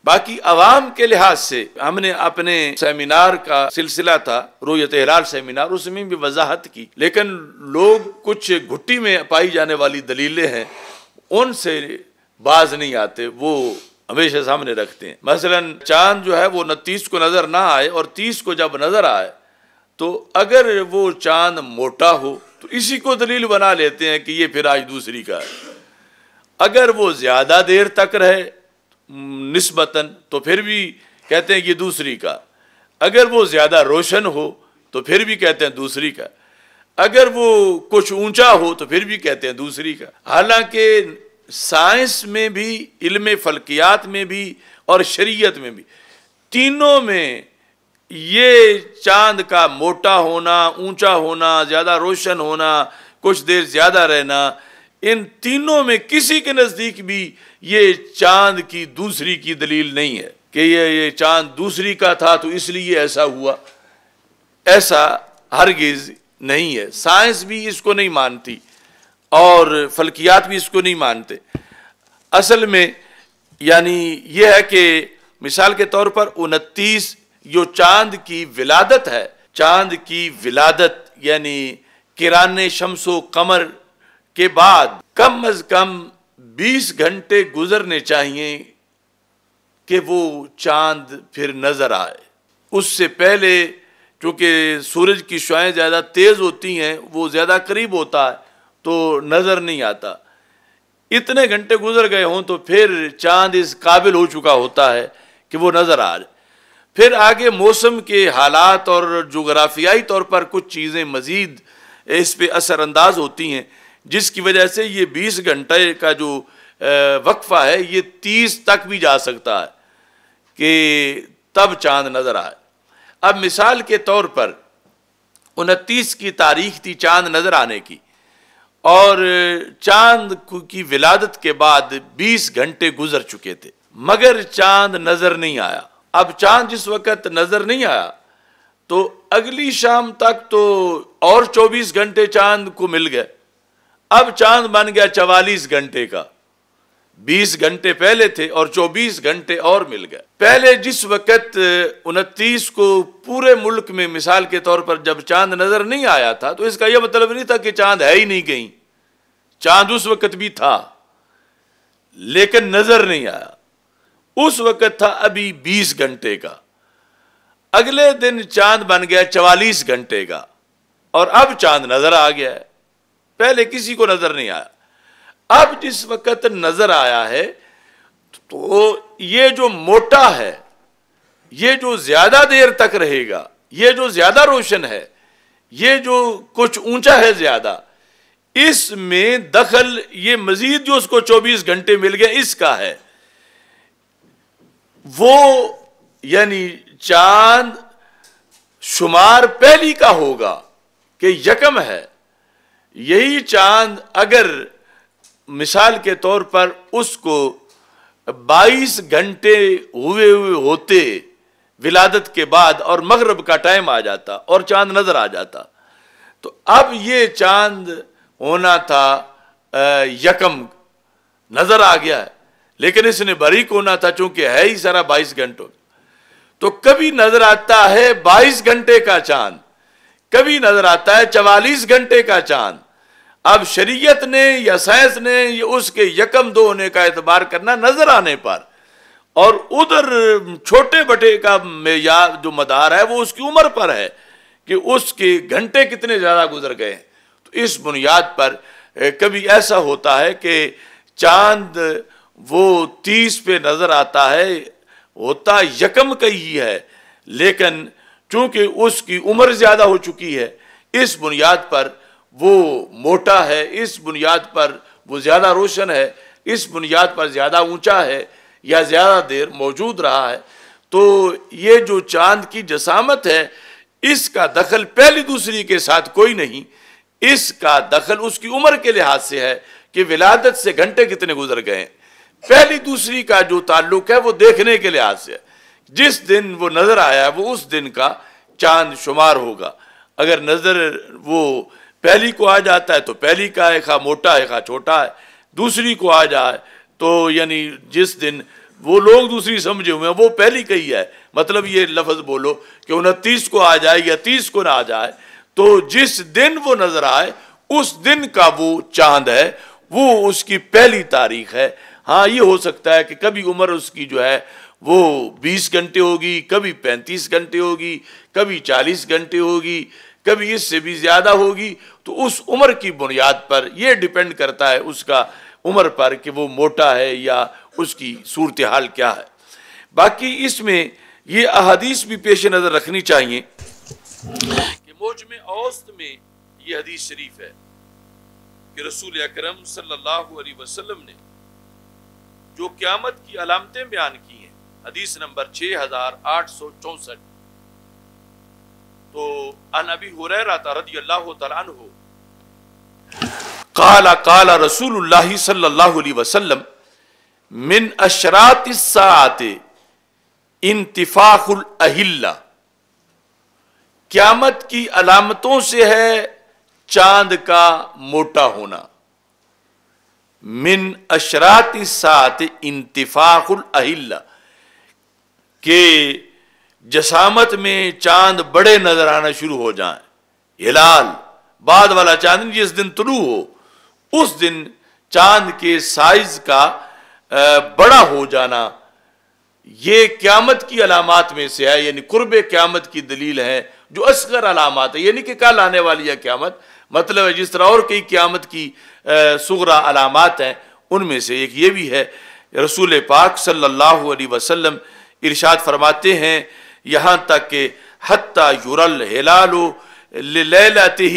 باقی عوام کے لحاظ سے ہم نے اپنے سیمینار کا سلسلہ تھا رؤیت ہلال سیمینار، اس میں بھی وضاحت کی، لیکن لوگ کچھ گھٹی میں پائی جانے والی دلیلیں ہیں ان سے باز نہیں آتے، وہ ہمیشہ سامنے رکھتے ہیں۔ مثلا چاند جو ہے وہ 29 کو نظر نہ آئے اور 30 کو جب نظر آئے تو اگر وہ چاند موٹا ہو تو اسی کو دلیل بنا لیتے ہیں کہ یہ پھر آج دوسری کا ہے۔ اگر وہ زیادہ دیر تک رہے نسبتاً تو پھر بھی کہتے ہیں یہ دوسری کا، اگر وہ زیادہ روشن ہو تو پھر بھی کہتے ہیں دوسری کا، اگر وہ کچھ اونچا ہو تو پھر بھی کہتے ہیں دوسری کا۔ حالانکہ سائنس میں بھی، علم فلکیات میں بھی اور شریعت میں بھی، تینوں میں یہ چاند کا موٹا ہونا، اونچا ہونا، زیادہ روشن ہونا، کچھ دیر زیادہ رہنا، ان تینوں میں کسی کے نزدیک بھی یہ چاند کی دوسری کی دلیل نہیں ہے کہ یہ چاند دوسری کا تھا تو اس لیے ایسا ہوا، ایسا ہرگز نہیں ہے۔ سائنس بھی اس کو نہیں مانتی اور فلکیات بھی اس کو نہیں مانتے۔ اصل میں یعنی یہ ہے کہ مثال کے طور پر 29 جو چاند کی ولادت ہے، چاند کی ولادت یعنی قران شمس و قمر کے بعد کم از کم 20 گھنٹے گزرنے چاہیے کہ وہ چاند پھر نظر آئے۔ اس سے پہلے چونکہ سورج کی شعاعیں زیادہ تیز ہوتی ہیں، وہ زیادہ قریب ہوتا ہے تو نظر نہیں آتا۔ اتنے گھنٹے گزر گئے ہوں تو پھر چاند اس قابل ہو چکا ہوتا ہے کہ وہ نظر آ جائے۔ پھر آگے موسم کے حالات اور جغرافیائی طور پر کچھ چیزیں مزید اس پہ اثر انداز ہوتی ہیں، جس کی وجہ سے یہ 20 گھنٹے کا جو وقفہ ہے یہ 30 تک بھی جا سکتا ہے کہ تب چاند نظر آئے۔ اب مثال کے طور پر 29 کی تاریخ تھی چاند نظر آنے کی، اور چاند کی ولادت کے بعد 20 گھنٹے گزر چکے تھے مگر چاند نظر نہیں آیا۔ اب چاند جس وقت نظر نہیں آیا تو اگلی شام تک تو اور 24 گھنٹے چاند کو مل گئے، اب چاند بن گیا 44 گھنٹے کا، 20 گھنٹے پہلے تھے اور 24 گھنٹے اور مل گئے۔ پہلے جس وقت 29 کو پورے ملک میں مثال کے طور پر جب چاند نظر نہیں آیا تھا تو اس کا یہ مطلب نہیں تھا کہ چاند ہے ہی نہیں کہیں، چاند اس وقت بھی تھا لیکن نظر نہیں آیا۔ اس وقت تھا ابھی 20 گھنٹے کا، اگلے دن چاند بن گیا 44 گھنٹے کا، اور اب چاند نظر آ گیا ہے، پہلے کسی کو نظر نہیں آیا۔ اب جس وقت نظر آیا ہے تو یہ جو موٹا ہے، یہ جو زیادہ دیر تک رہے گا، یہ جو زیادہ روشن ہے، یہ جو کچھ اونچا ہے زیادہ، اس میں دخل یہ مزید جو اس کو 24 گھنٹے مل گئے اس کا ہے۔ وہ یعنی چاند شمار پہلی کا ہوگا کہ یکم ہے، یہی چاند اگر مثال کے طور پر اس کو 22 گھنٹے ہوئے ہوتے ولادت کے بعد اور مغرب کا ٹائم آ جاتا اور چاند نظر آ جاتا تو اب یہ چاند ہونا تھا یکم، نظر آ گیا ہے، لیکن اس نے باریک ہونا تھا چونکہ ہے ہی سارا 22 گھنٹوں، تو کبھی نظر آتا ہے 22 گھنٹے کا چاند، کبھی نظر آتا ہے 44 گھنٹے کا چاند۔ اب شریعت نے یا سائنس نے اس کے یکم دو ہونے کا اعتبار کرنا نظر آنے پر، اور ادھر چھوٹے بٹے کا معیار جو مدار ہے وہ اس کی عمر پر ہے کہ اس کے گھنٹے کتنے زیادہ گزر گئے ہیں۔ تو اس بنیاد پر کبھی ایسا ہوتا ہے کہ چاند وہ 30 پہ نظر آتا ہے، ہوتا یکم کا ہی ہے، لیکن چونکہ اس کی عمر زیادہ ہو چکی ہے اس بنیاد پر وہ موٹا ہے، اس بنیاد پر وہ زیادہ روشن ہے، اس بنیاد پر زیادہ اونچا ہے یا زیادہ دیر موجود رہا ہے۔ تو یہ جو چاند کی جسامت ہے اس کا دخل پہلی دوسری کے ساتھ کوئی نہیں، اس کا دخل اس کی عمر کے لحاظ سے ہے کہ ولادت سے گھنٹے کتنے گزر گئے ہیں۔ پہلی دوسری کا جو تعلق ہے وہ دیکھنے کے لحاظ سے ہے، جس دن وہ نظر آیا ہے وہ اس دن کا چاند شمار ہوگا۔ اگر نظر وہ پہلی کو آ جاتا ہے تو پہلی کا ہے، خواہ موٹا ہے خواہ چھوٹا ہے، دوسری کو آ جائے تو یعنی جس دن وہ لوگ دوسری سمجھے ہوئے ہیں، وہ پہلی کہی ہے، مطلب یہ لفظ بولو کہ 29 کو آ جائے یا 30 کو نہ آ جائے، تو جس دن وہ نظر آئے اس دن کا وہ چاند ہے، وہ اس کی پہلی تاریخ ہے۔ ہاں یہ ہو سکتا ہے کہ کبھی عمر اس کی جو ہے وہ 20 گھنٹے ہوگی، کبھی 35 گھنٹے ہوگی، کبھی 40 گھنٹے ہوگی، کبھی اس سے بھی زیادہ ہوگی، تو اس عمر کی بنیاد پر یہ ڈیپینڈ کرتا ہے اس کا عمر پر کہ وہ موٹا ہے یا اس کی صورتحال کیا ہے۔ باقی اس میں یہ احادیث بھی پیش نظر رکھنی چاہیے کہ موجم اوسط میں یہ حدیث شریف ہے کہ رسول اکرم صلی اللہ علیہ وسلم نے جو قیامت کی علامتیں بیان کی ہیں، حدیث نمبر 6864، تو عن ابی ہریرہ رضی اللہ تعالی عنہ قال قال رسول اللہ صلی اللہ علیہ وسلم من اشراط الساعۃ انتفاخ الاہلہ، قیامت کی علامتوں سے ہے چاند کا موٹا ہونا۔ من اشراط الساعۃ انتفاخ الاہلہ، کہ جسامت میں چاند بڑے نظر آنا شروع ہو جائیں، ہلال بعد والا چاند جس دن طلوع ہو اس دن چاند کے سائز کا بڑا ہو جانا، یہ قیامت کی علامات میں سے ہے، یعنی قرب قیامت کی دلیل ہے، جو اصغر علامات ہے، یعنی کہ کل آنے والی ہے قیامت، مطلب ہے جس طرح اور کئی قیامت کی صغرا علامات ہیں ان میں سے ایک یہ بھی ہے۔ رسول پاک صلی اللہ علیہ وسلم ارشاد فرماتے ہیں یہاں تک کہ حتی یرل ہلال للیلتہ،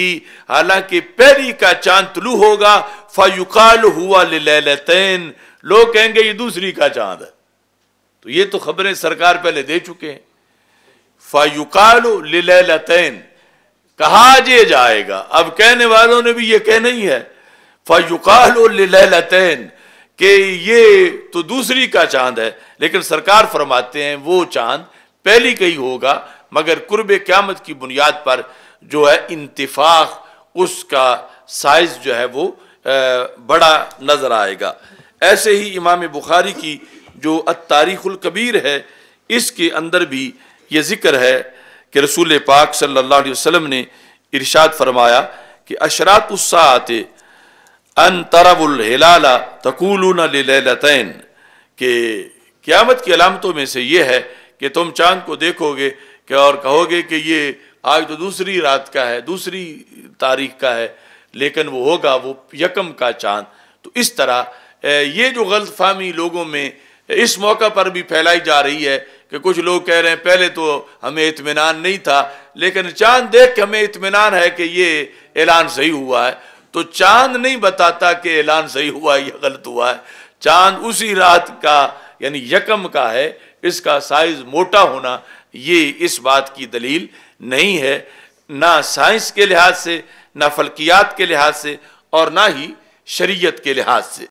حالانکہ پہلی کا چاند طلوع ہوگا، فیقال ہوا للیلتین، لوگ کہیں گے یہ دوسری کا چاند ہے۔ تو یہ تو خبریں سرکار پہلے دے چکے ہیں، فیقال للیلتین کہا جائے گا، اب کہنے والوں نے بھی یہ کہنا ہی ہے، فیقال للیلتین کہ یہ تو دوسری کا چاند ہے، لیکن سرکار فرماتے ہیں وہ چاند پہلی کا ہی ہوگا، مگر قرب قیامت کی بنیاد پر جو ہے انتفاخ، اس کا سائز جو ہے وہ بڑا نظر آئے گا۔ ایسے ہی امام بخاری کی جو التاریخ الکبیر ہے اس کے اندر بھی یہ ذکر ہے کہ رسول پاک صلی اللہ علیہ وسلم نے ارشاد فرمایا کہ اشراط الساعۃ ان تروا الہلال تقولون للیلتین، کہ قیامت کی علامتوں میں سے یہ ہے کہ تم چاند کو دیکھو گے کہ اور کہو گے کہ یہ آج تو دوسری رات کا ہے، دوسری تاریخ کا ہے، لیکن وہ ہوگا وہ یکم کا چاند۔ تو اس طرح یہ جو غلط فہمی لوگوں میں اس موقع پر بھی پھیلائی جا رہی ہے کہ کچھ لوگ کہہ رہے ہیں پہلے تو ہمیں اطمینان نہیں تھا، لیکن چاند دیکھ کے ہمیں اطمینان ہے کہ یہ اعلان صحیح ہوا ہے، تو چاند نہیں بتاتا کہ اعلان صحیح ہوا ہے یا غلط ہوا ہے، چاند اسی رات کا یعنی یکم کا ہے، اس کا سائز موٹا ہونا یہ اس بات کی دلیل نہیں ہے، نہ سائنس کے لحاظ سے، نہ فلکیات کے لحاظ سے، اور نہ ہی شریعت کے لحاظ سے۔